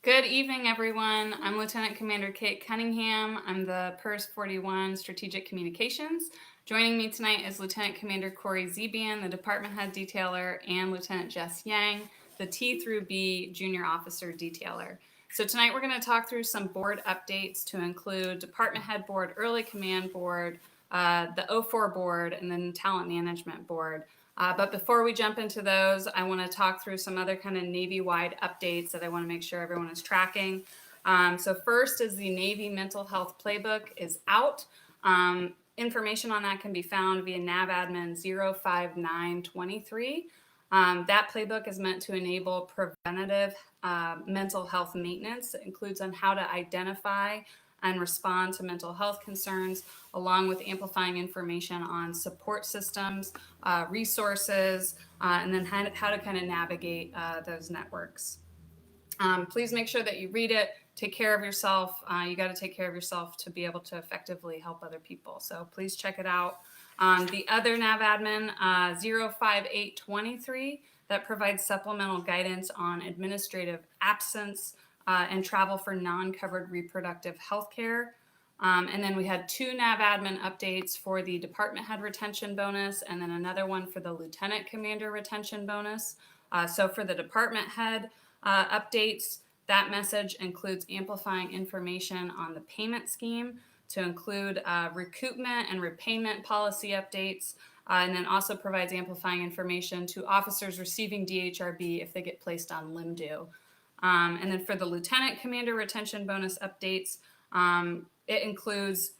Good evening, everyone. I'm Lieutenant Commander Kate Cunningham. I'm the PERS 41 Strategic Communications. Joining me tonight is Lieutenant Commander Corey Zebian, the Department Head Detailer, and Lieutenant Jess Yang, the T through B Junior Officer Detailer. So tonight we're going to talk through some board updates to include Department Head Board, Early Command Board, the O4 Board, and then Talent Management Board. But before we jump into those, I want to talk through some other kind of Navy-wide updates that I want to make sure everyone is tracking. So first is the Navy Mental Health Playbook is out. Information on that can be found via NAVADMIN 05923. That playbook is meant to enable preventative mental health maintenance. It includes on how to identify and respond to mental health concerns, along with amplifying information on support systems, resources, and then how to kind of navigate those networks. Please make sure that you read it, take care of yourself. You got to take care of yourself to be able to effectively help other people. So please check it out. The other NAVADMIN 05823 that provides supplemental guidance on administrative absence and travel for non-covered reproductive health care. And then we had two NAVADMIN updates for the Department Head Retention Bonus and then another one for the Lieutenant Commander Retention Bonus. So for the Department Head updates, that message includes amplifying information on the payment scheme to include recoupment and repayment policy updates, and then also provides amplifying information to officers receiving DHRB if they get placed on limb due. And then for the Lieutenant Commander Retention Bonus updates, it includes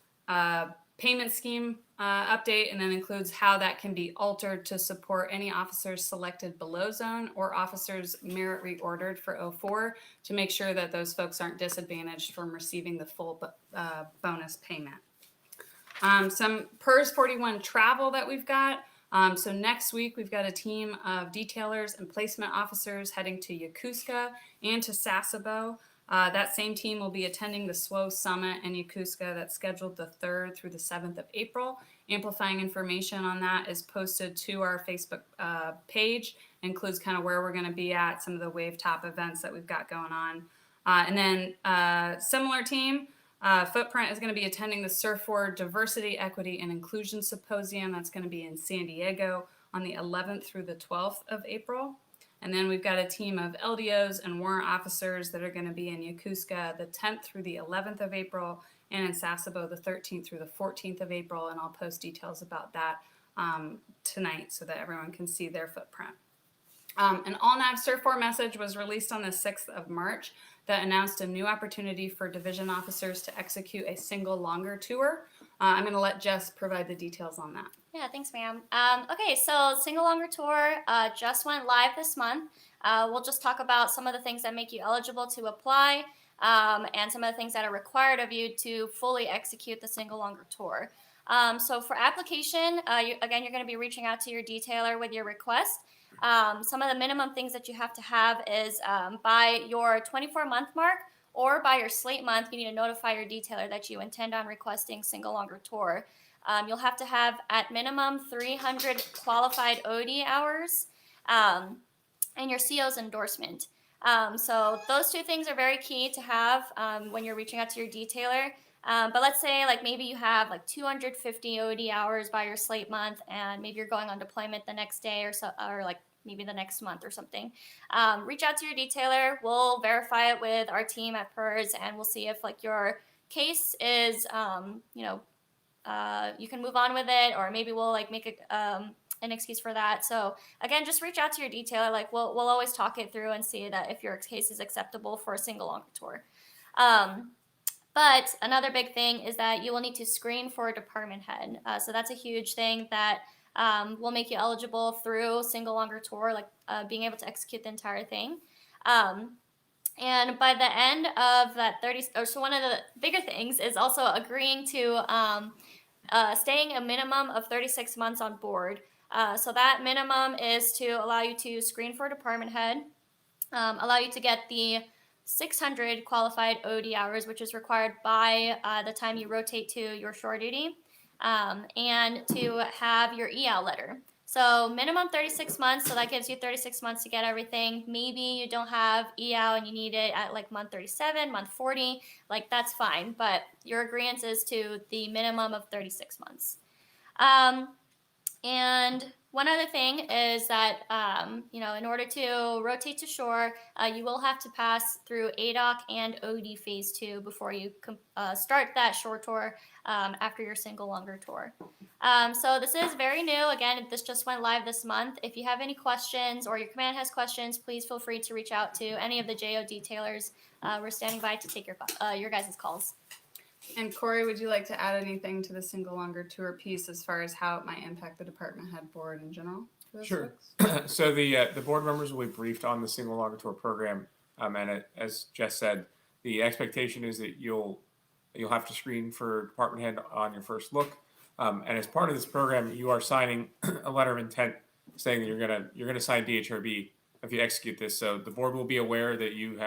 payment scheme update, and then includes how that can be altered to support any officers selected below zone or officers merit reordered for 04 to make sure that those folks aren't disadvantaged from receiving the full bonus payment. Some PERS 41 travel that we've got. So next week, we've got a team of detailers and placement officers heading to Yokosuka and to Sasebo. That same team will be attending the SWO Summit in Yokosuka that's scheduled the 3rd through the 7th of April. Amplifying information on that is posted to our Facebook page. It includes kind of where we're going to be at, some of the wave top events that we've got going on. And then similar team, Footprint is going to be attending the Surfboard Diversity, Equity, and Inclusion Symposium. That's going to be in San Diego on the 11th through the 12th of April. And then we've got a team of LDOs and warrant officers that are going to be in Yokosuka the 10th through the 11th of April, and in Sasebo the 13th through the 14th of April. And I'll post details about that tonight so that everyone can see their footprint. An all-nav Surf4 message was released on the 6th of March that announced a new opportunity for division officers to execute a single longer tour. I'm going to let Jess provide the details on that. Yeah, thanks, ma'am. Okay, so Single Longer Tour just went live this month. We'll just talk about some of the things that make you eligible to apply and some of the things that are required of you to fully execute the Single Longer Tour. So for application, you're going to be reaching out to your detailer with your request. Some of the minimum things that you have to have is by your 24-month mark or by your slate month, you need to notify your detailer that you intend on requesting Single Longer Tour. You'll have to have at minimum 300 qualified OD hours and your CO's endorsement. So those two things are very key to have when you're reaching out to your detailer. But let's say like maybe you have like 250 OD hours by your slate month, and maybe you're going on deployment the next day or like maybe the next month or something. Reach out to your detailer. We'll verify it with our team at PERS, and we'll see if like your case is you can move on with it, or maybe we'll like make an excuse for that. So again, just reach out to your detailer. Like we'll always talk it through and see that if your case is acceptable for a single longer tour. But another big thing is that you will need to screen for a department head. So that's a huge thing that will make you eligible through single longer tour, like being able to execute the entire thing. And by the end of that so one of the bigger things is also agreeing to staying a minimum of 36 months on board. So that minimum is to allow you to screen for a department head, allow you to get the 600 qualified OD hours, which is required by the time you rotate to your shore duty, and to have your EAL letter. So minimum 36 months. So that gives you 36 months to get everything. Maybe you don't have EAL and you need it at like month 37, month 40. Like that's fine. But your agreement is to the minimum of 36 months. Um, and one other thing is that, in order to rotate to shore, you will have to pass through ADOC and OD phase 2 before you start that shore tour after your single longer tour. So this is very new. Again, this just went live this month. If you have any questions or your command has questions, please feel free to reach out to any of the JO detailers. We're standing by to take your guys' calls. And Corey, would you like to add anything to the single longer tour piece as far as how it might impact the department head board in general? Sure. So the board members will be briefed on the single longer tour program, as Jess said, the expectation is that you'll have to screen for department head on your first look, and as part of this program, you are signing a letter of intent saying that you're gonna sign DHRB if you execute this. So the board will be aware that you've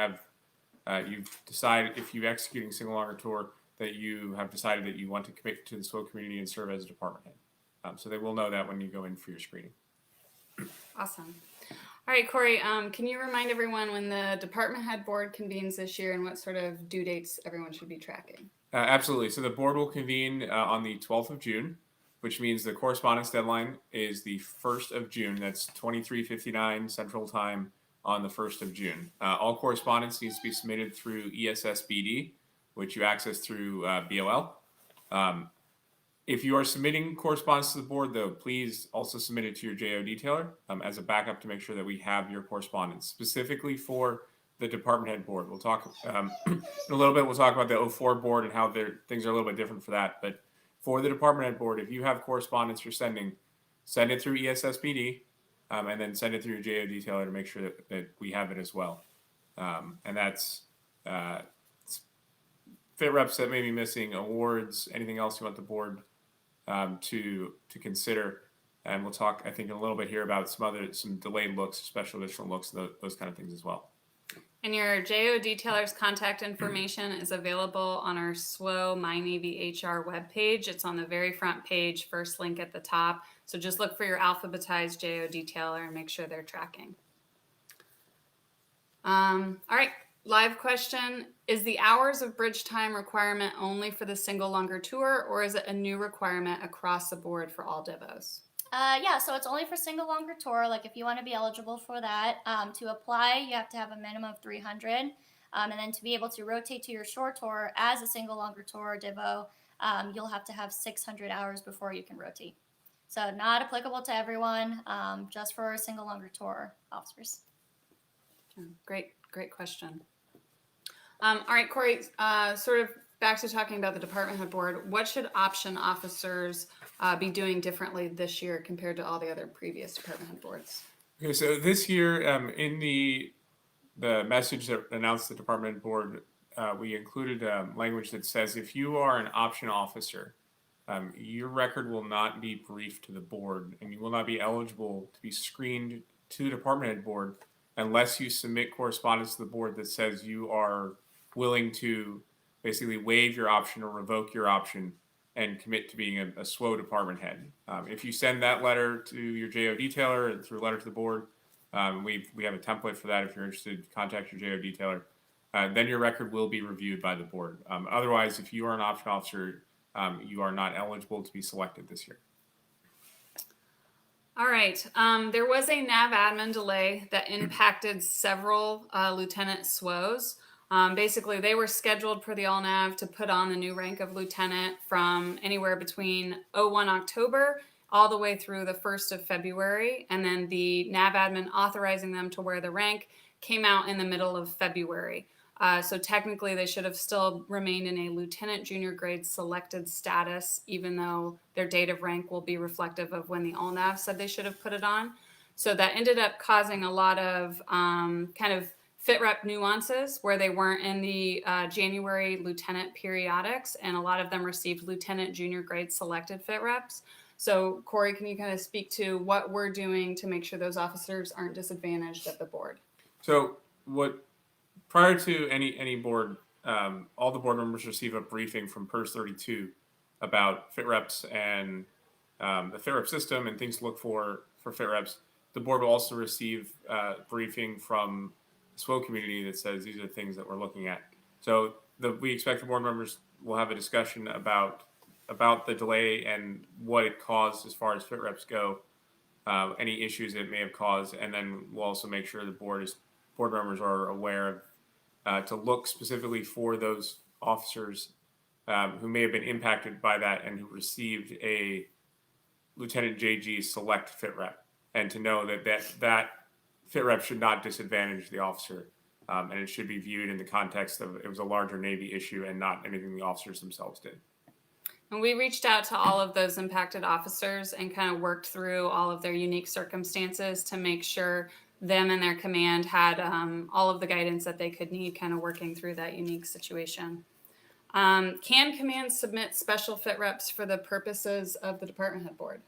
decided, if you're executing single longer tour, that you have decided that you want to commit to the SWO community and serve as a department head. So they will know that when you go in for your screening. Awesome. All right, Corey, can you remind everyone when the department head board convenes this year and what sort of due dates everyone should be tracking? Absolutely. So the board will convene on the 12th of June, which means the correspondence deadline is the 1st of June. That's 23:59 Central Time on the 1st of June. All correspondence needs to be submitted through ESSBD, which you access through BOL. If you are submitting correspondence to the board, though, please also submit it to your JO detailer as a backup to make sure that we have your correspondence. Specifically for the department head board, we'll talk in a little bit. We'll talk about the 04 board and how things are a little bit different for that. But for the department head board, if you have correspondence you're sending, send it through ESSBD and then send it through your JO detailer to make sure that we have it as well. And that's fit reps that may be missing, awards, anything else you want the board to consider, and we'll talk, I think, in a little bit here about some delayed looks, special additional looks, those kind of things as well. And your JO detailer's contact information is available on our SWO My Navy HR webpage. It's on the very front page, first link at the top. So just look for your alphabetized JO detailer and make sure they're tracking. All right. Live question, is the hours of bridge time requirement only for the single longer tour, or is it a new requirement across the board for all divos? Yeah, so it's only for single longer tour. Like if you want to be eligible for that, to apply, you have to have a minimum of 300. And then to be able to rotate to your short tour as a single longer tour divo, you'll have to have 600 hours before you can rotate. So not applicable to everyone, just for single longer tour officers. Great question. All right, Corey, sort of back to talking about the department head board. What should option officers be doing differently this year compared to all the other previous department head boards? Okay, so this year, in the message that announced the department head board, we included language that says if you are an option officer, your record will not be briefed to the board, and you will not be eligible to be screened to the department head board unless you submit correspondence to the board that says you are willing to basically waive your option or revoke your option and commit to being a SWO department head. If you send that letter to your JO detailer and through a letter to the board, we have a template for that. If you're interested, contact your JO detailer. Then your record will be reviewed by the board. Otherwise, if you are an option officer, you are not eligible to be selected this year. All right. There was a NAV admin delay that impacted several lieutenant SWOs. Basically, they were scheduled per the all-nav to put on the new rank of lieutenant from anywhere between 01 October all the way through the 1st of February. And then the NAV admin authorizing them to wear the rank came out in the middle of February. So technically, they should have still remained in a lieutenant junior grade selected status, even though their date of rank will be reflective of when the all-nav said they should have put it on. So that ended up causing a lot of kind of fit rep nuances where they weren't in the January lieutenant periodics, and a lot of them received lieutenant junior grade selected fit reps. So Corey, can you kind of speak to what we're doing to make sure those officers aren't disadvantaged at the board? So prior to any board, all the board members receive a briefing from PERS 32 about fit reps and the fit rep system and things to look for for fit reps, the board will also receive briefing from the SWO community that says these are things that we're looking at. So we expect the board members will have a discussion about the delay and what it caused as far as fit reps go, any issues it may have caused, and then we'll also make sure the board members are aware of to look specifically for those officers who may have been impacted by that and who received a Lieutenant JG select fit rep, and to know that fit rep should not disadvantage the officer, and it should be viewed in the context of it was a larger Navy issue and not anything the officers themselves did. And we reached out to all of those impacted officers and kind of worked through all of their unique circumstances to make sure them and their command had all of the guidance that they could need, kind of working through that unique situation. Can command submit special fit reps for the purposes of the department head board?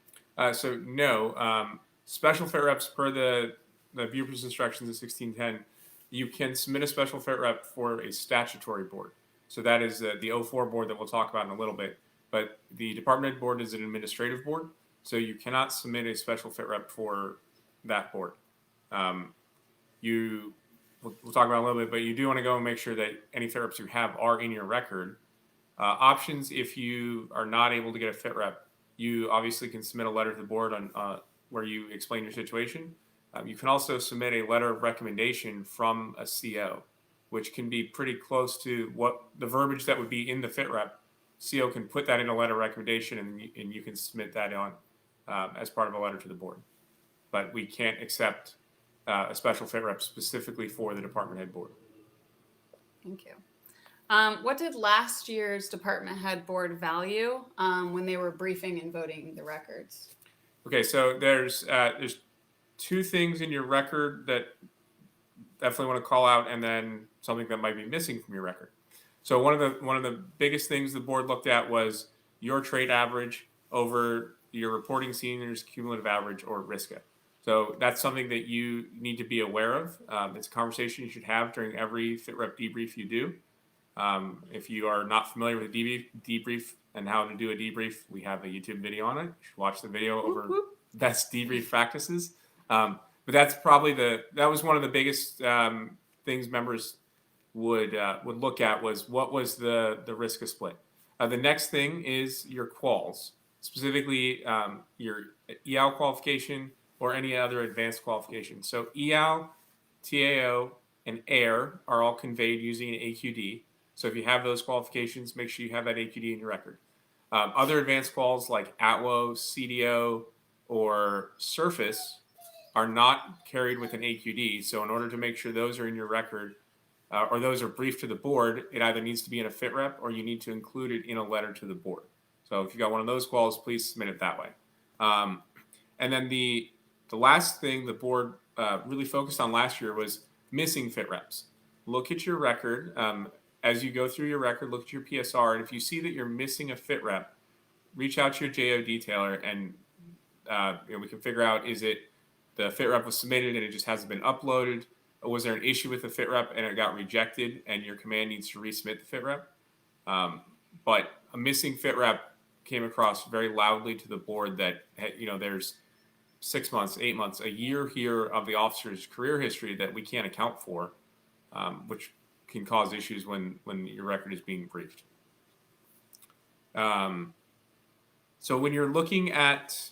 So no, special fit reps per the Bureau's instructions in 1610, you can submit a special fit rep for a statutory board. So that is the 04 board that we'll talk about in a little bit. But the department head board is an administrative board, so you cannot submit a special fit rep for that board. We'll talk about it a little bit, but you do want to go and make sure that any fit reps you have are in your record. Options, if you are not able to get a fit rep, you obviously can submit a letter to the board on where you explain your situation. You can also submit a letter of recommendation from a CO, which can be pretty close to what the verbiage that would be in the fit rep. CO can put that in a letter of recommendation, and you can submit that on as part of a letter to the board. But we can't accept a special fit rep specifically for the department head board. Thank you. What did last year's department head board value when they were briefing and voting the records? Okay, so there's two things in your record that definitely want to call out, and then something that might be missing from your record. So one of the biggest things the board looked at was your trade average over your reporting seniors cumulative average, or RISCA. So that's something that you need to be aware of. It's a conversation you should have during every fit rep debrief you do. If you are not familiar with debrief and how to do a debrief, we have a YouTube video on it. You should watch the video over best debrief practices. But that's probably that was one of the biggest things members would look at, was what was the RISCA split. The next thing is your quals, specifically your EAL qualification or any other advanced qualification. So EAL, TAO, and AIR are all conveyed using an AQD. So if you have those qualifications, make sure you have that AQD in your record. Other advanced quals like ATWO, CDO, or Surface are not carried with an AQD. So in order to make sure those are in your record, or those are briefed to the board, it either needs to be in a fit rep or you need to include it in a letter to the board. So if you got one of those quals, please submit it that way. And then the last thing the board really focused on last year was missing fit reps. Look at your record. As you go through your record, look at your PSR, and if you see that you're missing a fit rep, reach out to your JO detailer, and we can figure out, is it the fit rep was submitted and it just hasn't been uploaded? Or was there an issue with the fit rep and it got rejected and your command needs to resubmit the fit rep? But a missing fit rep came across very loudly to the board that, there's 6 months, 8 months, a year here of the officer's career history that we can't account for, which can cause issues when your record is being briefed. So when you're looking at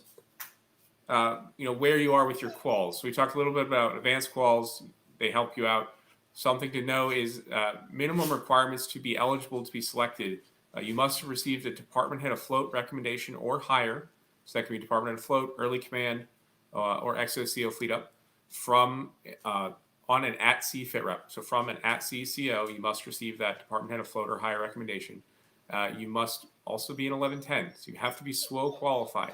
where you are with your quals, so we talked a little bit about advanced quals. They help you out. Something to know is minimum requirements to be eligible to be selected. You must have received a department head afloat recommendation or higher. So that could be department head afloat, early command, or XOCO fleet up from on an at-sea fit rep. So from an at-sea CO, you must receive that department head afloat or higher recommendation. You must also be an 1110, so you have to be SWO qualified.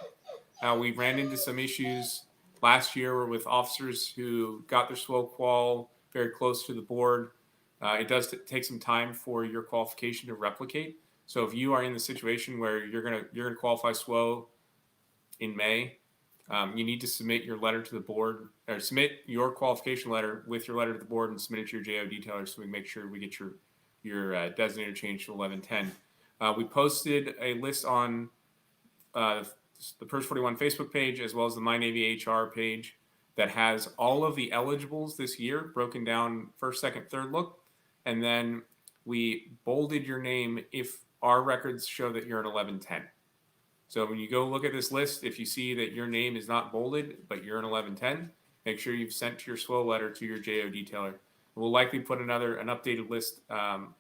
We ran into some issues last year with officers who got their SWO qual very close to the board. It does take some time for your qualification to replicate. So if you are in the situation where you're gonna qualify SWO in May, you need to submit your letter to the board, or submit your qualification letter with your letter to the board and submit it to your JO detailer, so we make sure we get your designator changed to 1110. We posted a list on the PERS 41 Facebook page as well as the My Navy HR page that has all of the eligibles this year broken down first, second, third look. And then we bolded your name if our records show that you're at 1110. So when you go look at this list, if you see that your name is not bolded, but you're in 1110, make sure you've sent your SWO letter to your JO detailer. We'll likely put an updated list on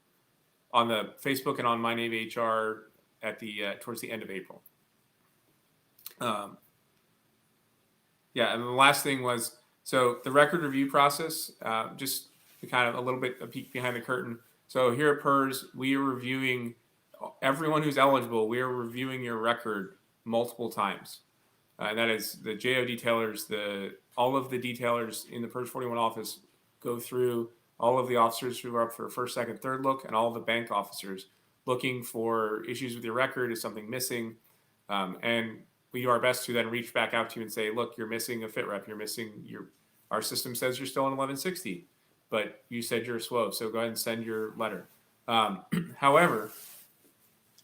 the Facebook and on My Navy HR at the towards the end of April. Yeah, and the last thing was, so the record review process, just kind of a little bit a peek behind the curtain. So here at PERS, we are reviewing everyone who's eligible. We are reviewing your record multiple times. And that is the JO detailers, all of the detailers in the PERS 41 office go through all of the officers who are up for first, second, third look, and all of the bank officers looking for issues with your record. Is something missing? And we do our best to then reach back out to you and say, look, you're missing a fit rep. You're missing our system says you're still in 1160, but you said you're SWO. So go ahead and send your letter. However,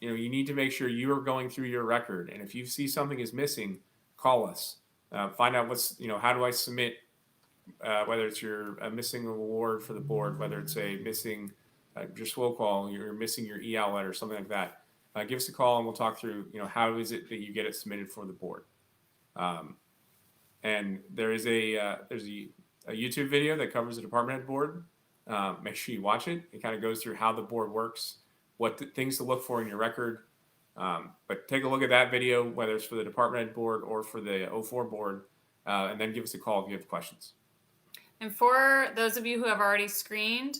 you need to make sure you are going through your record. And if you see something is missing, call us. Find out how do I submit, whether it's you're missing an award for the board, whether it's a missing your SWO call, you're missing your EAL letter, something like that. Give us a call and we'll talk through, how is it that you get it submitted for the board. And there is there's a YouTube video that covers the department head board. Make sure you watch it. It kind of goes through how the board works, what things to look for in your record. But take a look at that video, whether it's for the department head board or for the 04 board, and then give us a call if you have questions. And for those of you who have already screened,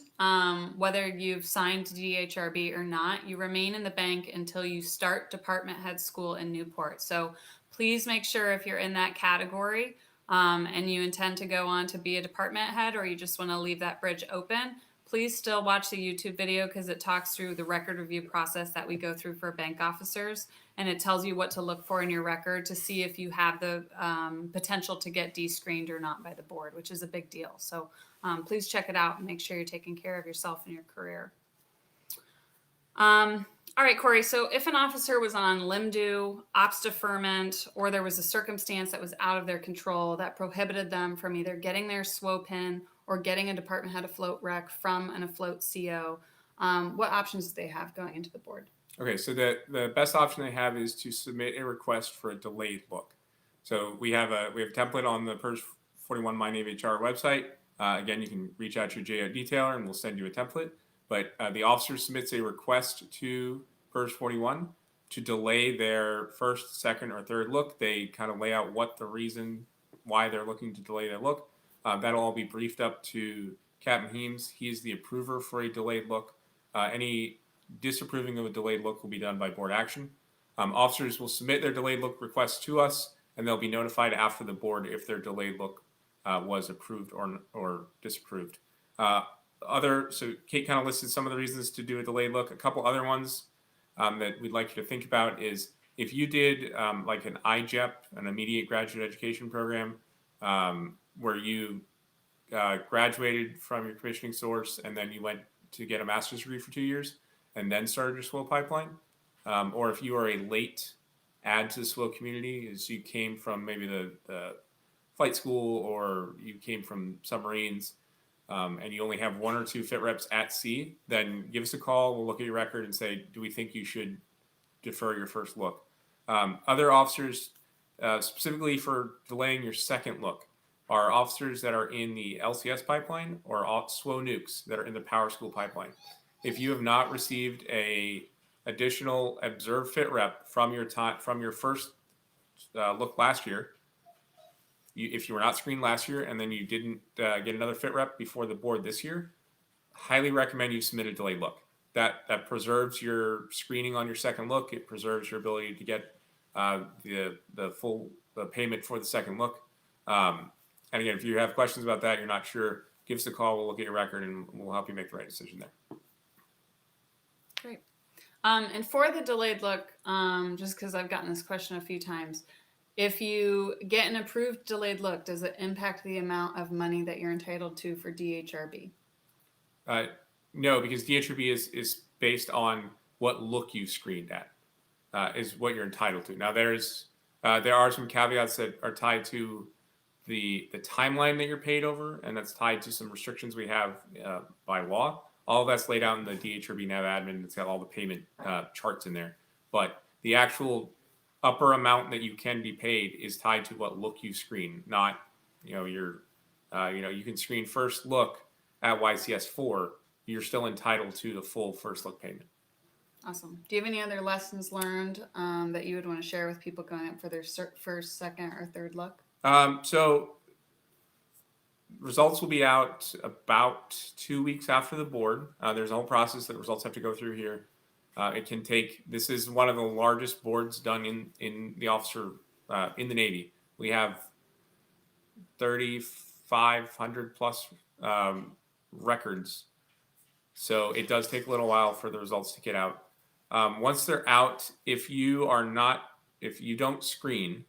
whether you've signed DHRB or not, you remain in the bank until you start department head school in Newport. So please make sure if you're in that category and you intend to go on to be a department head, or you just want to leave that bridge open, please still watch the YouTube video because it talks through the record review process that we go through for bank officers. And it tells you what to look for in your record to see if you have the potential to get descreened or not by the board, which is a big deal. So please check it out and make sure you're taking care of yourself and your career. All right, Corey, so if an officer was on limb-due, ops deferment, or there was a circumstance that was out of their control that prohibited them from either getting their SWO pin or getting a department head afloat rec from an afloat CO, what options do they have going into the board? Okay, so the best option they have is to submit a request for a delayed look. So we have a template on the PERS 41 My Navy HR website. Again, you can reach out to your JO detailer and we'll send you a template. But the officer submits a request to PERS 41 to delay their first, second, or third look. They kind of lay out what the reason why they're looking to delay their look. That'll all be briefed up to Captain Heems. He's the approver for a delayed look. Any disapproving of a delayed look will be done by board action. Officers will submit their delayed look request to us, and they'll be notified after the board if their delayed look was approved or disapproved. So Kate kind of listed some of the reasons to do a delayed look. A couple other ones that we'd like you to think about is if you did like an IGEP, an immediate graduate education program, where you graduated from your commissioning source and then you went to get a master's degree for 2 years and then started your SWO pipeline, or if you are a late add to the SWO community, as you came from maybe the flight school or you came from submarines, and you only have 1 or 2 fit reps at sea, then give us a call. We'll look at your record and say, do we think you should defer your first look? Other officers, specifically for delaying your second look, are officers that are in the LCS pipeline or SWO nukes that are in the power school pipeline. If you have not received a additional observed fit rep from your first look last year, if you were not screened last year and then you didn't get another fit rep before the board this year, highly recommend you submit a delayed look. That preserves your screening on your second look. It preserves your ability to get the full payment for the second look. And again, if you have questions about that, you're not sure, give us a call. We'll look at your record and we'll help you make the right decision there. Great. And for the delayed look, just because I've gotten this question a few times, if you get an approved delayed look, does it impact the amount of money that you're entitled to for DHRB? No, because DHRB is based on what look you screened at, is what you're entitled to. Now, there's There are some caveats that are tied to the timeline that you're paid over, and that's tied to some restrictions we have by law. All of that's laid out in the DHRB Nav Admin. It's got all the payment charts in there. But the actual upper amount that you can be paid is tied to what look you screen, not your you can screen first look at YCS4. You're still entitled to the full first look payment. Awesome. Do you have any other lessons learned that you would want to share with people going up for their first, second, or third look? So results will be out about 2 weeks after the board. There's a whole process that results have to go through here. It can take. This is one of the largest boards done in the officer in the Navy. We have 3,500 plus records, so it does take a little while for the results to get out. Once they're out, if you don't screen,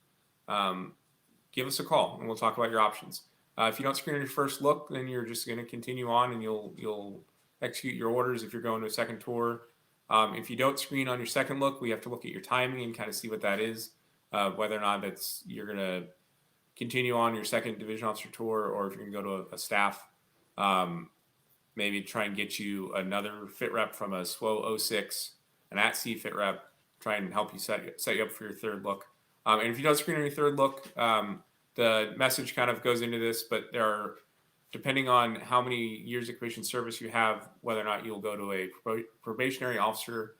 give us a call and we'll talk about your options. If you don't screen on your first look, then you're just going to continue on and you'll execute your orders if you're going to a second tour. If you don't screen on your second look, we have to look at your timing and kind of see what that is, whether or not you're going to continue on your second division officer tour, or if you're going to go to a staff, maybe try and get you another fit rep from a SWO 06, an at-sea fit rep, try and help you set you up for your third look. And if you don't screen on your third look, the message kind of goes into this, but there are, depending on how many years of commissioned service you have, whether or not you'll go to a probationary officer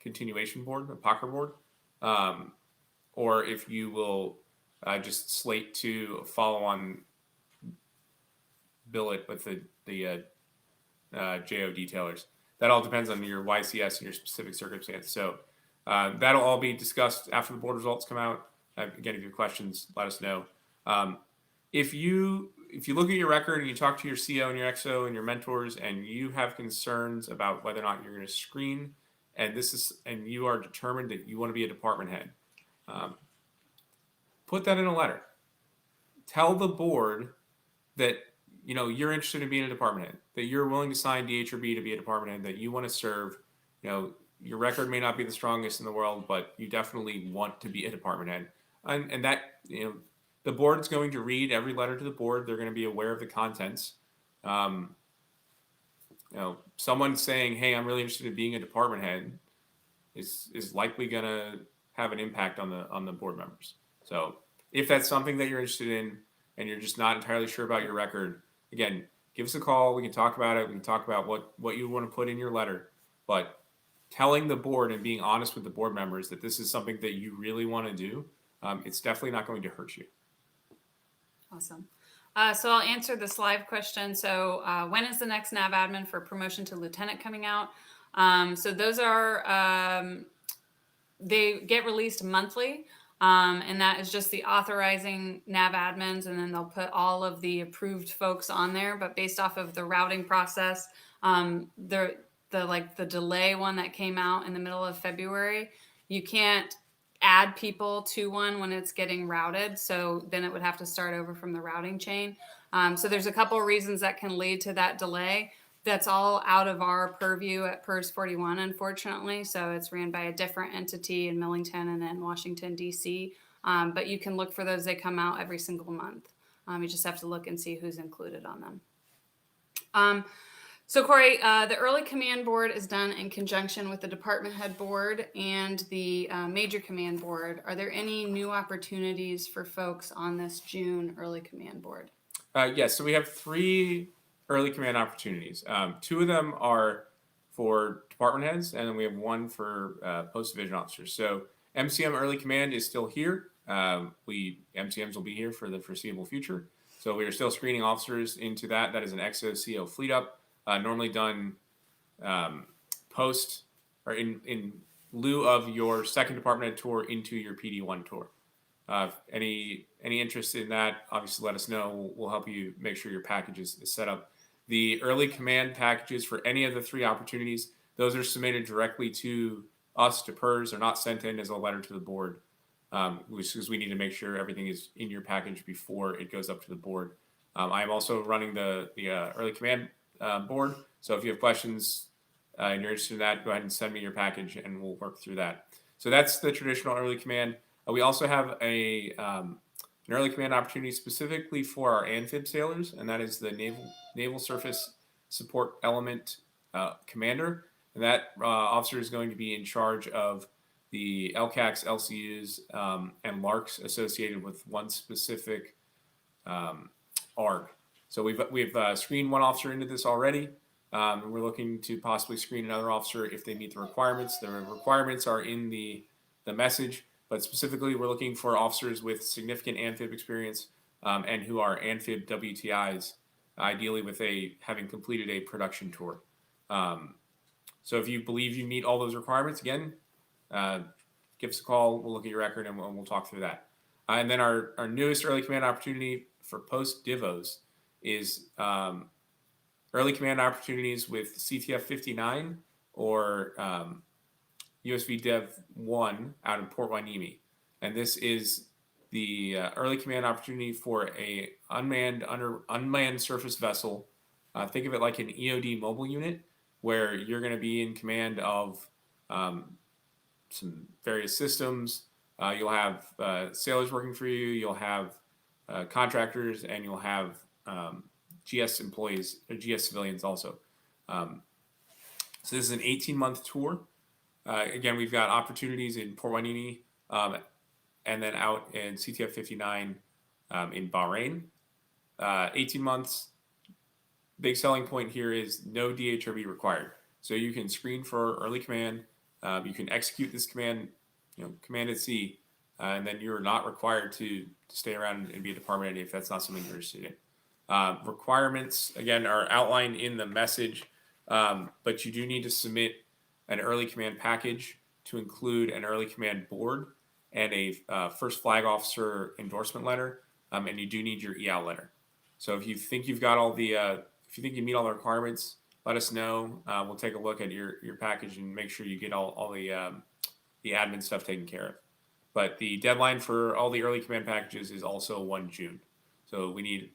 continuation board, a POCR board, or if you will just slate to follow on billet with the JO detailers. That all depends on your YCS and your specific circumstance. So that'll all be discussed after the board results come out. Again, if you have questions, let us know. If you look at your record and you talk to your CO and your XO and your mentors, and you have concerns about whether or not you're going to screen, and you are determined that you want to be a department head, put that in a letter. Tell the board that you're interested in being a department head, that you're willing to sign DHRB to be a department head, that you want to serve. Your record may not be the strongest in the world, but you definitely want to be a department head, and that the board's going to read every letter to the board. They're going to be aware of the contents. Someone saying, "Hey, I'm really interested in being a department head," is likely going to have an impact on the board members. So if that's something that you're interested in and you're just not entirely sure about your record, again, give us a call. We can talk about it. We can talk about what you want to put in your letter. But telling the board and being honest with the board members that this is something that you really want to do, it's definitely not going to hurt you. Awesome. So I'll answer this live question. So when is the next NAV admin for promotion to lieutenant coming out? So those are, they get released monthly. And that is just the authorizing NAV admins, and then they'll put all of the approved folks on there. But based off of the routing process, the delay one that came out in the middle of February, you can't add people to one when it's getting routed. So then it would have to start over from the routing chain. So there's a couple of reasons that can lead to that delay. That's all out of our purview at PERS 41, unfortunately. So it's ran by a different entity in Millington and then Washington, D.C. But you can look for those. They come out every single month. You just have to look and see who's included on them. So Corey, the early command board is done in conjunction with the department head board and the major command board. Are there any new opportunities for folks on this June early command board? Yes, so we have 3 early command opportunities. 2 of them are for department heads, and then we have 1 for post division officers. So MCM early command is still here. MCMs will be here for the foreseeable future. So we are still screening officers into that. That is an XOCO fleet up, normally done post or in lieu of your second department head tour into your PD1 tour. Any interest in that, obviously let us know. We'll help you make sure your package is set up. The early command packages for any of the 3 opportunities, those are submitted directly to us, to PERS. They're not sent in as a letter to the board, because we need to make sure everything is in your package before it goes up to the board. I am also running the early command board. So if you have questions and you're interested in that, go ahead and send me your package and we'll work through that. So that's the traditional early command. We also have an early command opportunity specifically for our amphib sailors, and that is the Naval Surface Support Element Commander. And that officer is going to be in charge of the LCACs, LCUs, and LARCs associated with one specific ARG. So we've screened one officer into this already. And we're looking to possibly screen another officer if they meet the requirements. The requirements are in the message, but specifically we're looking for officers with significant amphib experience and who are amphib WTIs, ideally with having completed a production tour. So if you believe you meet all those requirements, again, give us a call. We'll look at your record and we'll talk through that. And then our newest early command opportunity for post divos is early command opportunities with CTF 59 or USV Dev 1 out in Port Hueneme. And this is the early command opportunity for a unmanned surface vessel. Think of it like an EOD mobile unit where you're going to be in command of some various systems. You'll have sailors working for you. You'll have contractors, and you'll have GS employees or GS civilians also. So this is an 18-month tour. Again, we've got opportunities in Port Hueneme and then out in CTF 59 in Bahrain. 18 months. Big selling point here is no DHRB required. So you can screen for early command. You can execute this command, command at sea, and then you're not required to stay around and be a department entity if that's not something you're interested in. Requirements, again, are outlined in the message, but you do need to submit an early command package to include an early command board and a first flag officer endorsement letter, and you do need your EAL letter. So if you think you've got all the, if you think you meet all the requirements, let us know. We'll take a look at your package and make sure you get all the admin stuff taken care of. But the deadline for all the early command packages is also 1 June. So we need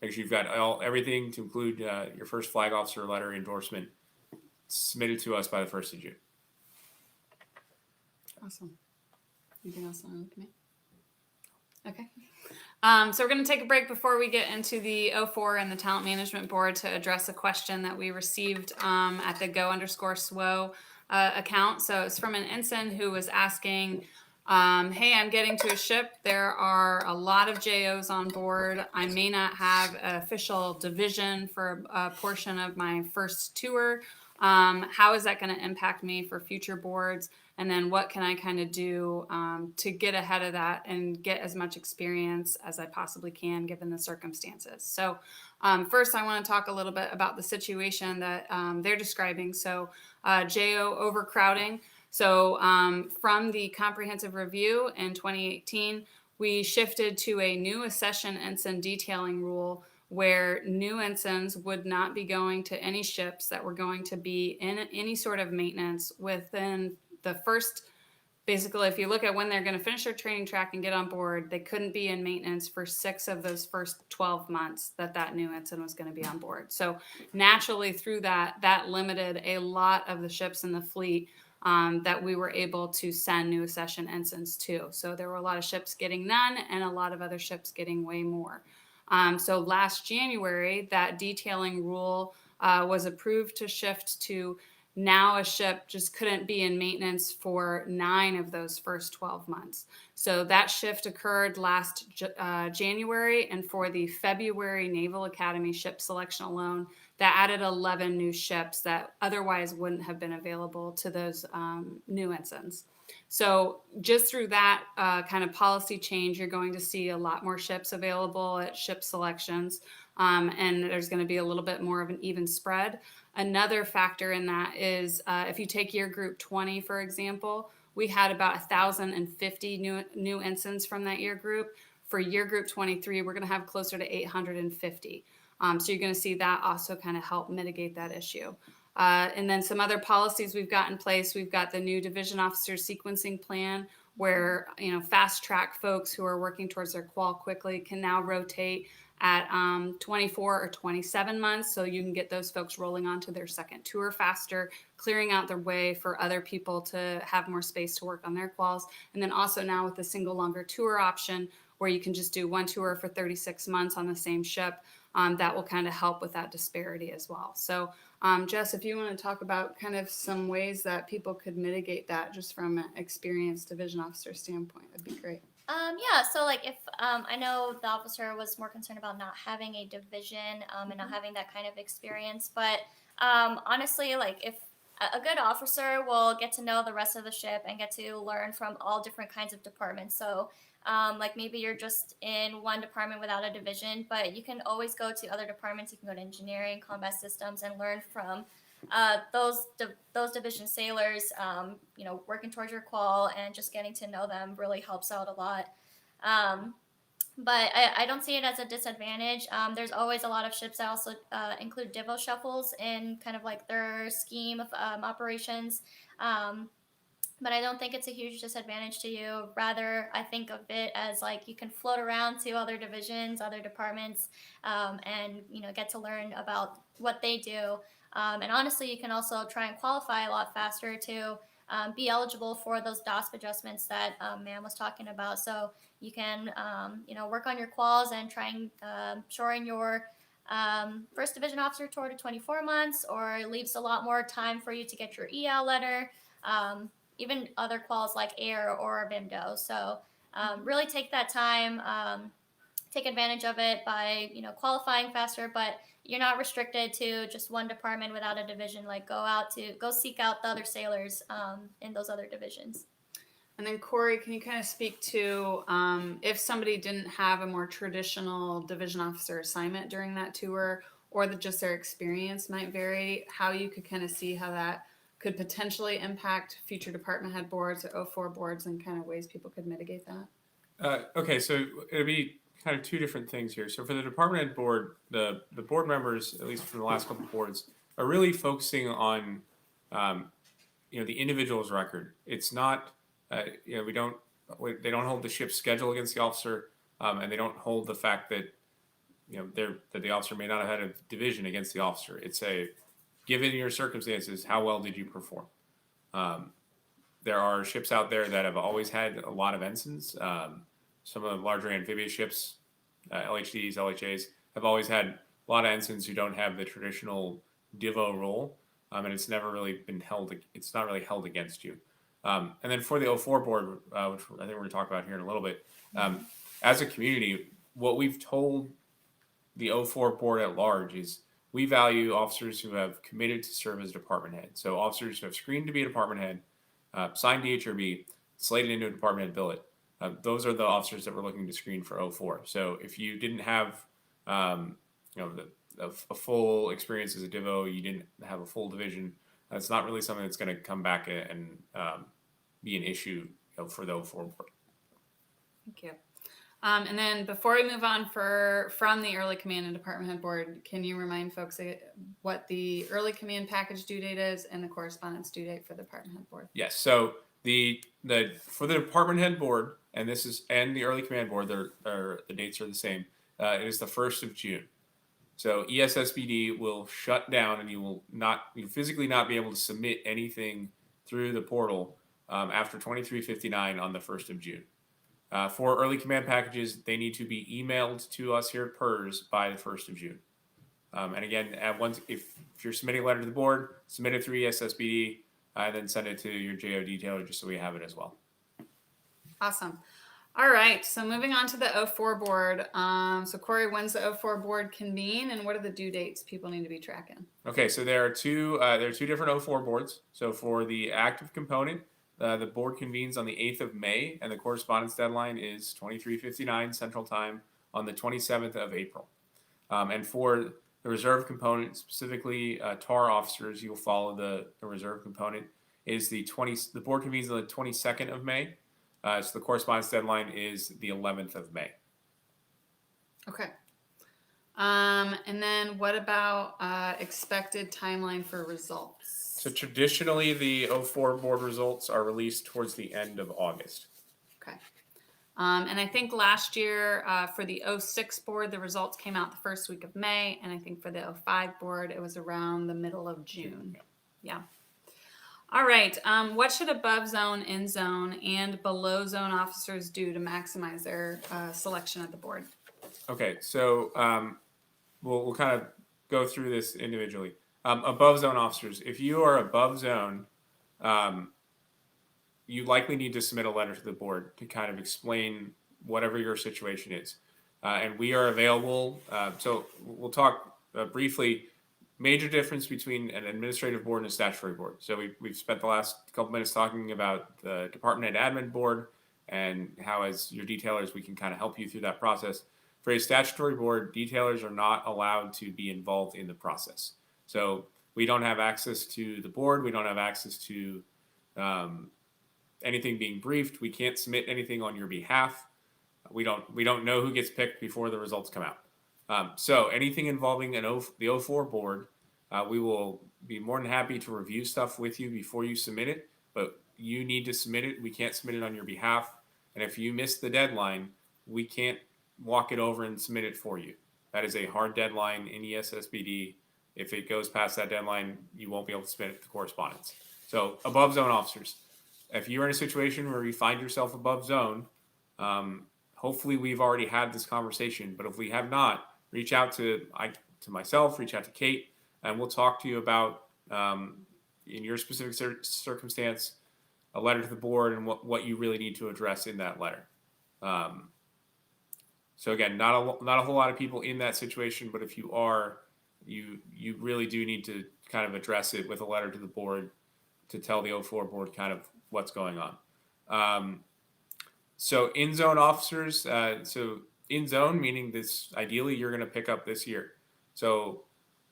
make sure you've got everything to include your first flag officer letter endorsement submitted to us by the 1st of June. Awesome. Anything else on me? Okay. So we're going to take a break before we get into the O4 and the Talent Management Board to address a question that we received at the go_SWO account. So it's from an ensign who was asking, hey, I'm getting to a ship. There are a lot of JOs on board. I may not have an official division for a portion of my first tour. How is that going to impact me for future boards? And then what can I kind of do to get ahead of that and get as much experience as I possibly can given the circumstances? So first, I want to talk a little bit about the situation that they're describing. So JO overcrowding. So from the comprehensive review in 2018, we shifted to a new accession ensign detailing rule where new ensigns would not be going to any ships that were going to be in any sort of maintenance within the first, basically, if you look at when they're going to finish their training track and get on board, they couldn't be in maintenance for 6 of those first 12 months that new ensign was going to be on board. So naturally through that limited a lot of the ships in the fleet that we were able to send new accession ensigns to. So there were a lot of ships getting none and a lot of other ships getting way more. So last January, that detailing rule was approved to shift to now a ship just couldn't be in maintenance for 9 of those first 12 months. So that shift occurred last January, and for the February Naval Academy ship selection alone, that added 11 new ships that otherwise wouldn't have been available to those new ensigns. So just through that kind of policy change, you're going to see a lot more ships available at ship selections, and there's going to be a little bit more of an even spread. Another factor in that is if you take year group 20, for example, we had about 1,050 new ensigns from that year group. For year group 23, we're going to have closer to 850. So you're going to see that also kind of help mitigate that issue. And then some other policies we've got in place. We've got the new division officer sequencing plan where, fast track folks who are working towards their qual quickly can now rotate at 24 or 27 months. So you can get those folks rolling onto their second tour faster, clearing out their way for other people to have more space to work on their quals. And then also now with the single longer tour option, where you can just do one tour for 36 months on the same ship, that will kind of help with that disparity as well. So Jess, if you want to talk about kind of some ways that people could mitigate that just from an experienced division officer standpoint, that'd be great. Yeah, so like if I know the officer was more concerned about not having a division and not having that kind of experience, but honestly, like if a good officer will get to know the rest of the ship and get to learn from all different kinds of departments. So like maybe you're just in one department without a division, but you can always go to other departments. You can go to engineering, combat systems, and learn from those division sailors. Working towards your qual and just getting to know them really helps out a lot. But I don't see it as a disadvantage. There's always a lot of ships that also include divo shuffles in kind of like their scheme of operations. But I don't think it's a huge disadvantage to you. Rather, I think of it as like you can float around to other divisions, other departments, and get to learn about what they do. And honestly, you can also try and qualify a lot faster to be eligible for those DOSP adjustments that Mam was talking about. So you can work on your quals and try and shorten your first division officer tour to 24 months, or it leaves a lot more time for you to get your EL letter. Even other quals like air or BIMDO. So really take that time, take advantage of it by qualifying faster, but you're not restricted to just one department without a division. Like go seek out the other sailors in those other divisions. And then Corey, can you kind of speak to if somebody didn't have a more traditional division officer assignment during that tour, or that just their experience might vary, how you could kind of see how that could potentially impact future department head boards or O4 boards, and kind of ways people could mitigate that? Okay, so it'll be kind of two different things here. So for the department head board, the board members, at least from the last couple of boards, are really focusing on the individual's record. It's not they don't hold the ship's schedule against the officer, and they don't hold the fact that that the officer may not have had a division against the officer. It's given your circumstances, how well did you perform? There are ships out there that have always had a lot of ensigns. Some of the larger amphibious ships, LHDs, LHAs, have always had a lot of ensigns who don't have the traditional divo role, and it's never really been held. It's not really held against you. And then for the O4 board, which I think we're going to talk about here in a little bit, as a community, what we've told the O4 board at large is we value officers who have committed to serve as department head. So officers who have screened to be a department head, signed DHRB, slated into a department head billet. Those are the officers that we're looking to screen for O4. So if you didn't have, a full experience as a divo, you didn't have a full division, that's not really something that's going to come back and be an issue for the O4 board. Thank you. And then before we move on from the early command and department head board, can you remind folks what the early command package due date is and the correspondence due date for the department head board? Yes. So for the department head board, and the early command board, the dates are the same. It is the 1st of June. So ESSBD will shut down, and you'll physically not be able to submit anything through the portal after 2359 on the 1st of June. For early command packages, they need to be emailed to us here at PERS by the 1st of June. And again, if you're submitting a letter to the board, submit it through ESSBD, and then send it to your JO detailer just so we have it as well. Awesome. All right. So moving on to the O4 board. So Corey, when's the O4 board convene, and what are the due dates people need to be tracking? Okay, so there are two different O4 boards. So for the active component, the board convenes on the 8th of May, and the correspondence deadline is 2359 Central Time on the 27th of April. And for the reserve component, specifically TAR officers, you'll follow the reserve component, is the board convenes on the 22nd of May. So the correspondence deadline is the 11th of May. Okay. And then what about expected timeline for results? So traditionally, the O4 board results are released towards the end of August. Okay. And I think last year for the 06 board, the results came out the first week of May. And I think for the 05 board, it was around the middle of June. Yeah. All right. What should above zone, in zone, and below zone officers do to maximize their selection at the board? Okay, so we'll kind of go through this individually. Above zone officers, if you are above zone, you likely need to submit a letter to the board to kind of explain whatever your situation is. And we are available. So we'll talk briefly. Major difference between an administrative board and a statutory board. So we've spent the last couple minutes talking about the department head admin board and how, as your detailers, we can kind of help you through that process. For a statutory board, detailers are not allowed to be involved in the process. So we don't have access to the board. We don't have access to anything being briefed. We can't submit anything on your behalf. We don't know who gets picked before the results come out. So anything involving the 04 board, we will be more than happy to review stuff with you before you submit it, but you need to submit it. We can't submit it on your behalf. And if you miss the deadline, we can't walk it over and submit it for you. That is a hard deadline in ESSBD. If it goes past that deadline, you won't be able to submit the correspondence. So above zone officers, if you're in a situation where you find yourself above zone, hopefully we've already had this conversation, but if we have not, reach out to myself, reach out to Kate, and we'll talk to you about, in your specific circumstance, a letter to the board and what you really need to address in that letter. So again, not a whole lot of people in that situation, but if you are, you really do need to kind of address it with a letter to the board to tell the 04 board kind of what's going on. So in-zone officers, so in-zone meaning this, ideally you're going to pick up this year. So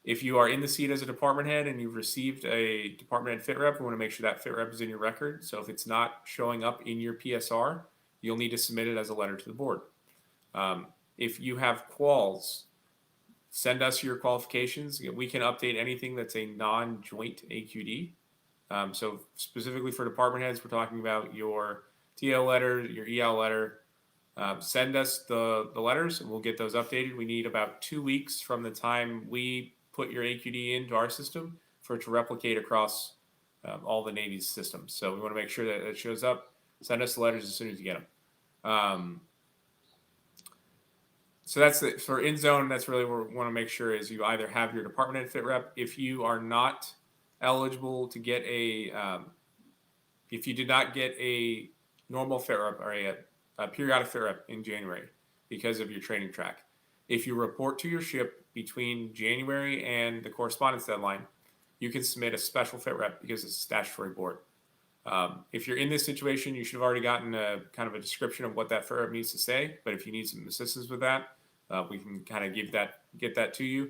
if you are in the seat as a department head and you've received a department head fit rep, we want to make sure that fit rep is in your record. So if it's not showing up in your PSR, you'll need to submit it as a letter to the board. If you have quals, send us your qualifications. We can update anything that's a non-joint AQD. So specifically for department heads, we're talking about your TL letter, your EL letter. Send us the letters and we'll get those updated. We need about 2 weeks from the time we put your AQD into our system for it to replicate across all the Navy's systems. So we want to make sure that it shows up. Send us the letters as soon as you get them. So that's it. For in-zone, that's really what we want to make sure is you either have your department head fit rep. If you are not eligible to get if you did not get a normal fit rep or a periodic fit rep in January because of your training track, if you report to your ship between January and the correspondence deadline, you can submit a special fit rep because it's a statutory board. If you're in this situation, you should have already gotten a kind of a description of what that fit rep needs to say. But if you need some assistance with that, we can kind of get that to you.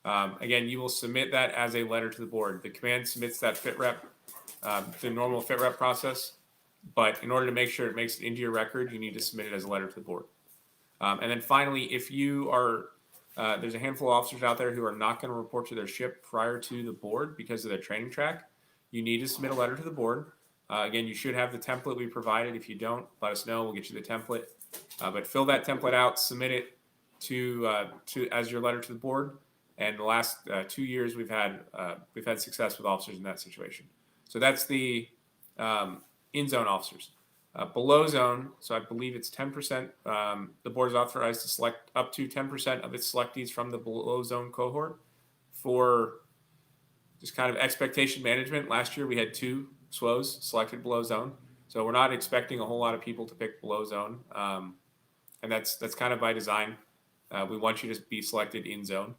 Again, you will submit that as a letter to the board. The command submits that fit rep, the normal fit rep process. But in order to make sure it makes it into your record, you need to submit it as a letter to the board. And then finally, if you are, there's a handful of officers out there who are not going to report to their ship prior to the board because of their training track, you need to submit a letter to the board. Again, you should have the template we provided. If you don't, let us know. We'll get you the template. But fill that template out, submit it to as your letter to the board. And the last 2 years, we've had success with officers in that situation. So that's the in-zone officers. Below zone, so I believe it's 10%. The board is authorized to select up to 10% of its selectees from the below zone cohort for just kind of expectation management. Last year we had 2 SWOs selected below zone, so we're not expecting a whole lot of people to pick below zone, and that's kind of by design. We want you to be selected in zone,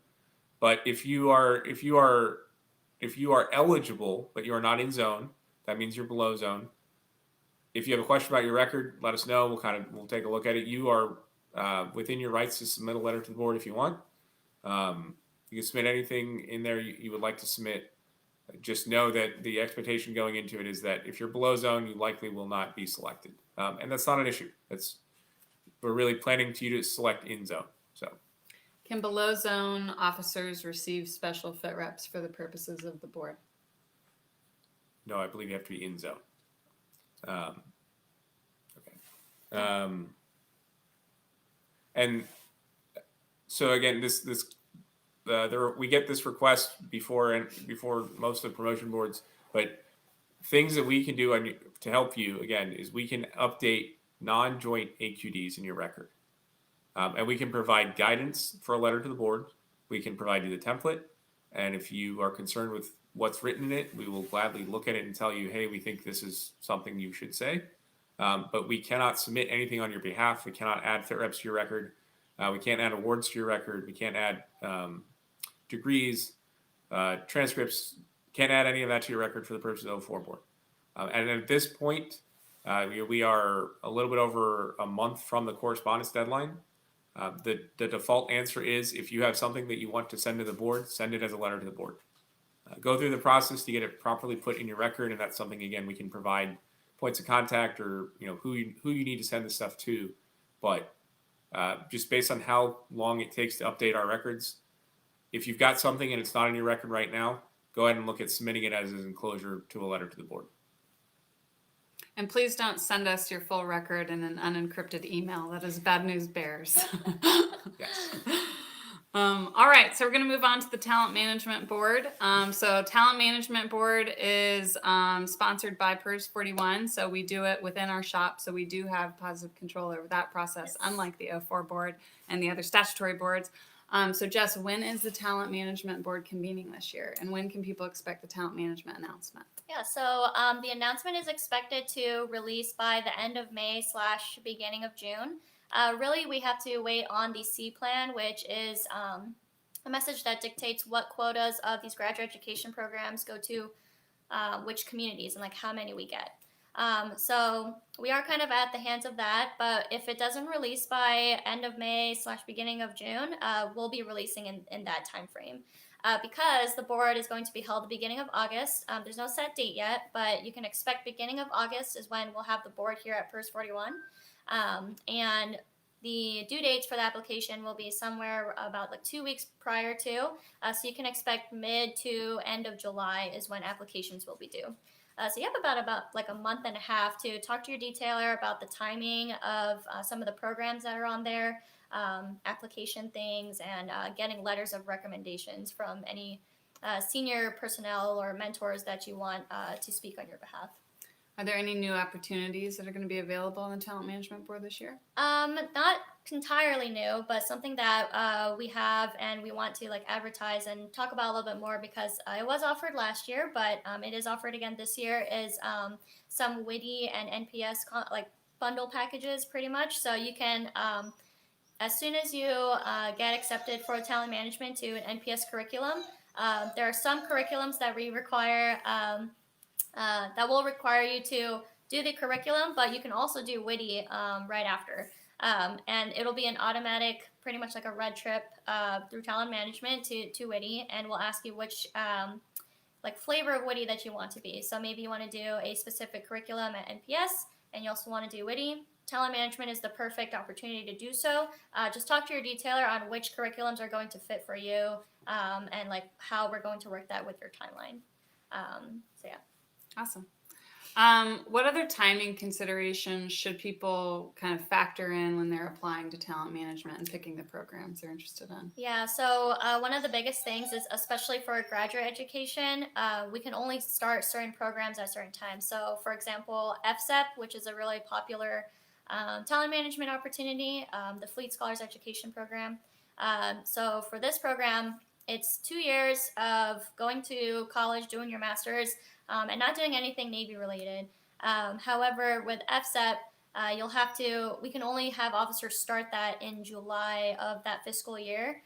but if you are eligible but you are not in zone, that means you're below zone. If you have a question about your record, let us know. We'll take a look at it. You are within your rights to submit a letter to the board if you want. You can submit anything in there you would like to submit. Just know that the expectation going into it is that if you're below zone, you likely will not be selected, and that's not an issue. We're really planning to you to select in zone. So, can below zone officers receive special fit reps for the purposes of the board? No, I believe you have to be in zone. Okay. And so again, we get this request before most of the promotion boards, but things that we can do to help you again is we can update non-joint AQDs in your record, and we can provide guidance for a letter to the board. We can provide you the template, and if you are concerned with what's written in it, we will gladly look at it and tell you, hey, we think this is something you should say. But we cannot submit anything on your behalf. We cannot add fit reps to your record. We can't add awards to your record. We can't add degrees, transcripts. Can't add any of that to your record for the purposes of the 04 board. And at this point, we are a little bit over a month from the correspondence deadline. The default answer is if you have something that you want to send to the board, send it as a letter to the board. Go through the process to get it properly put in your record, and that's something again we can provide points of contact or who you need to send the stuff to. But just based on how long it takes to update our records, if you've got something and it's not in your record right now, go ahead and look at submitting it as an enclosure to a letter to the board. And please don't send us your full record in an unencrypted email. That is bad news bears. Yes. All right, so we're going to move on to the Talent Management Board. So Talent Management Board is sponsored by PERS 41. So we do it within our shop. So we do have positive control over that process, unlike the 04 board and the other statutory boards. So Jess, when is the Talent Management Board convening this year? And when can people expect the Talent Management announcement? Yeah, so the announcement is expected to release by the end of May / beginning of June. Really, we have to wait on the C plan, which is a message that dictates what quotas of these graduate education programs go to which communities and like how many we get. So we are kind of at the hands of that, but if it doesn't release by end of May / beginning of June, we'll be releasing in that time frame. Because the board is going to be held the beginning of August. There's no set date yet, but you can expect beginning of August is when we'll have the board here at PERS 41. And the due dates for the application will be somewhere about like 2 weeks prior to. So you can expect mid to end of July is when applications will be due. So you have about like a month and a half to talk to your detailer about the timing of some of the programs that are on there. Application things and getting letters of recommendations from any senior personnel or mentors that you want to speak on your behalf. Are there any new opportunities that are going to be available on the Talent Management Board this year? Not entirely new, but something that we have and we want to like advertise and talk about a little bit more because it was offered last year, but it is offered again this year is some WITI and NPS bundle packages pretty much. So you can as soon as you get accepted for talent management to an NPS curriculum, there are some curriculums that we require that will require you to do the curriculum, but you can also do WITI right after. And it'll be an automatic, pretty much like a red trip through talent management to WITI, and we'll ask you which flavor of WITI that you want to be. So maybe you want to do a specific curriculum at NPS, and you also want to do WITI. Talent management is the perfect opportunity to do so. Just talk to your detailer on which curriculums are going to fit for you and like how we're going to work that with your timeline. So yeah. Awesome. What other timing considerations should people kind of factor in when they're applying to talent management and picking the programs they're interested in? Yeah, so one of the biggest things is, especially for graduate education, we can only start certain programs at certain times. So, for example, FSEP, which is a really popular talent management opportunity, the Fleet Scholars Education Program. So for this program, it's 2 years of going to college, doing your master's, and not doing anything Navy related. However, with FSEP, we can only have officers start that in July of that fiscal year.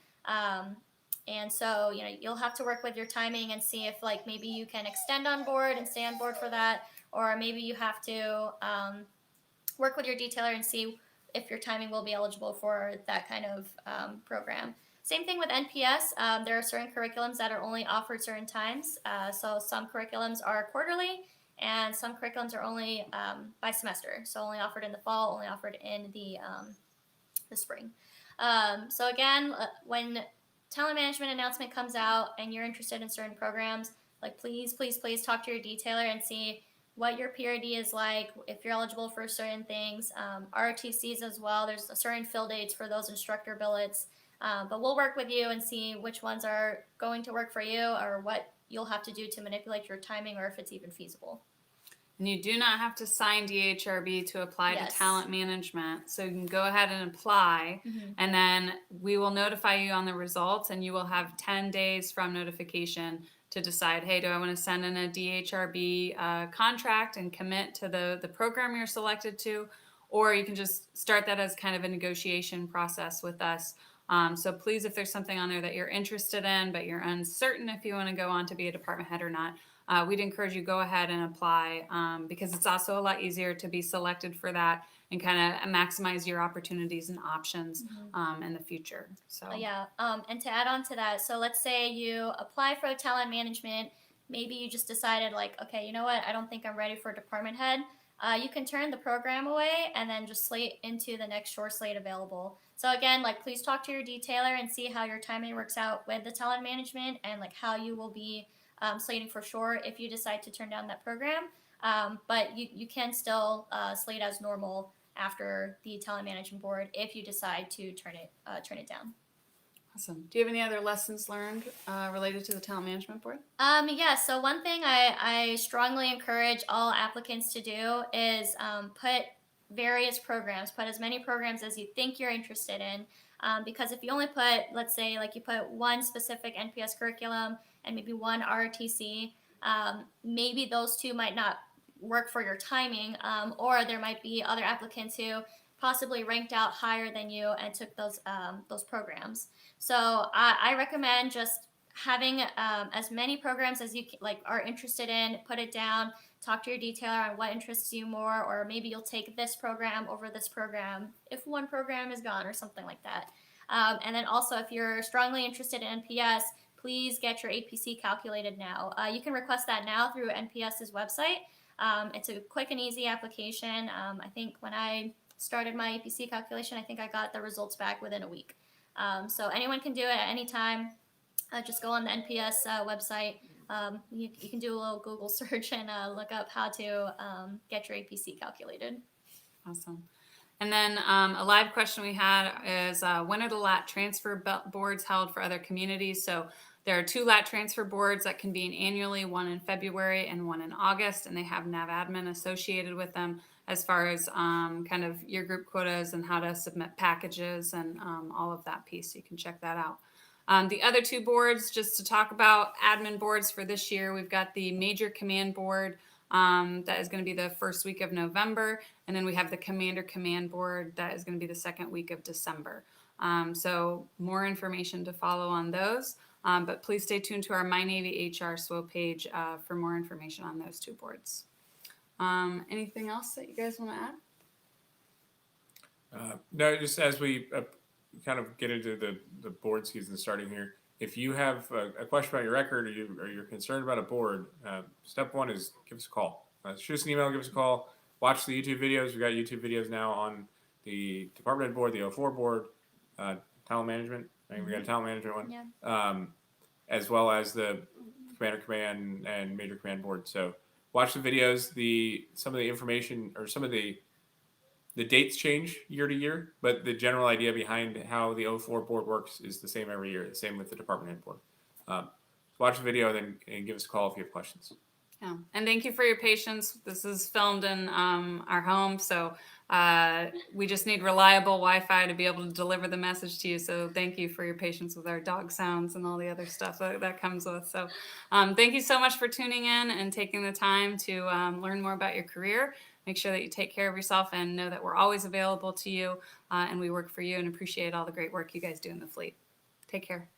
And so, you'll have to work with your timing and see if maybe you can extend on board and stay on board for that, or maybe you have to work with your detailer and see if your timing will be eligible for that kind of program. Same thing with NPS. There are certain curriculums that are only offered certain times. So some curriculums are quarterly, and some curriculums are only by semester. So only offered in the fall, only offered in the spring. So again, when talent management announcement comes out and you're interested in certain programs, please talk to your detailer and see what your PRD is like, if you're eligible for certain things, ROTCs as well. There's a certain fill dates for those instructor billets. But we'll work with you and see which ones are going to work for you or what you'll have to do to manipulate your timing or if it's even feasible. And you do not have to sign DHRB to apply Yes. to talent management. So you can go ahead and apply, Mhm. and then we will notify you on the results, and you will have 10 days from notification to decide, hey, do I want to send in a DHRB contract and commit to the program you're selected to? Or you can just start that as kind of a negotiation process with us. So please, if there's something on there that you're interested in, but you're uncertain if you want to go on to be a department head or not, we'd encourage you go ahead and apply because it's also a lot easier to be selected for that and kind of maximize your opportunities and options in the future. So Yeah, and to add on to that, so let's say you apply for talent management, maybe you just decided like, okay, you know what, I don't think I'm ready for department head. You can turn the program away and then just slate into the next short slate available. So again, like please talk to your detailer and see how your timing works out with the talent management and like how you will be slating for sure if you decide to turn down that program. But you can still slate as normal after the talent management board if you decide to turn it down. awesome. Do you have any other lessons learned related to the talent management board? Yeah, so one thing I strongly encourage all applicants to do is put various programs, put as many programs as you think you're interested in. Because if you only put, let's say, like you put one specific NPS curriculum and maybe one ROTC, maybe those two might not work for your timing, or there might be other applicants who possibly ranked out higher than you and took those programs. So I recommend just having as many programs as you are interested in. Put it down. Talk to your detailer on what interests you more, or maybe you'll take this program over this program if one program is gone or something like that. And then also, if you're strongly interested in NPS, please get your APC calculated now. You can request that now through NPS's website. It's a quick and easy application. I think when I started my APC calculation, I think I got the results back within a week. So anyone can do it at any time. Just go on the NPS website. You can do a little Google search and look up how to get your APC calculated. Awesome. And then a live question we had is when are the LAT transfer boards held for other communities? So there are 2 LAT transfer boards that convene annually, one in February and one in August, and they have NAV admin associated with them as far as kind of your group quotas and how to submit packages and all of that piece. So you can check that out. The other 2 boards, just to talk about admin boards for this year, we've got the Major Command Board that is going to be the first week of November, and then we have the Commander Command Board that is going to be the second week of December. So more information to follow on those, but please stay tuned to our My Navy HR SWO page for more information on those 2 boards. Anything else that you guys want to add? No, just as we kind of get into the board season starting here, if you have a question about your record or you're concerned about a board, step 1 is give us a call. Shoot us an email, give us a call. Watch the YouTube videos. We've got YouTube videos now on the department head board, the 04 board, talent management. I think we got a talent management one, Yeah. as well as the commander command and major command board. So watch the videos. Some of the information or some of the dates change year to year, but the general idea behind how the 04 board works is the same every year. The same with the department head board. Watch the video and give us a call if you have questions. Yeah, and thank you for your patience. This is filmed in our home, so we just need reliable Wi-Fi to be able to deliver the message to you. So thank you for your patience with our dog sounds and all the other stuff that comes with. So thank you so much for tuning in and taking the time to learn more about your career. Make sure that you take care of yourself and know that we're always available to you and we work for you and appreciate all the great work you guys do in the fleet. Take care.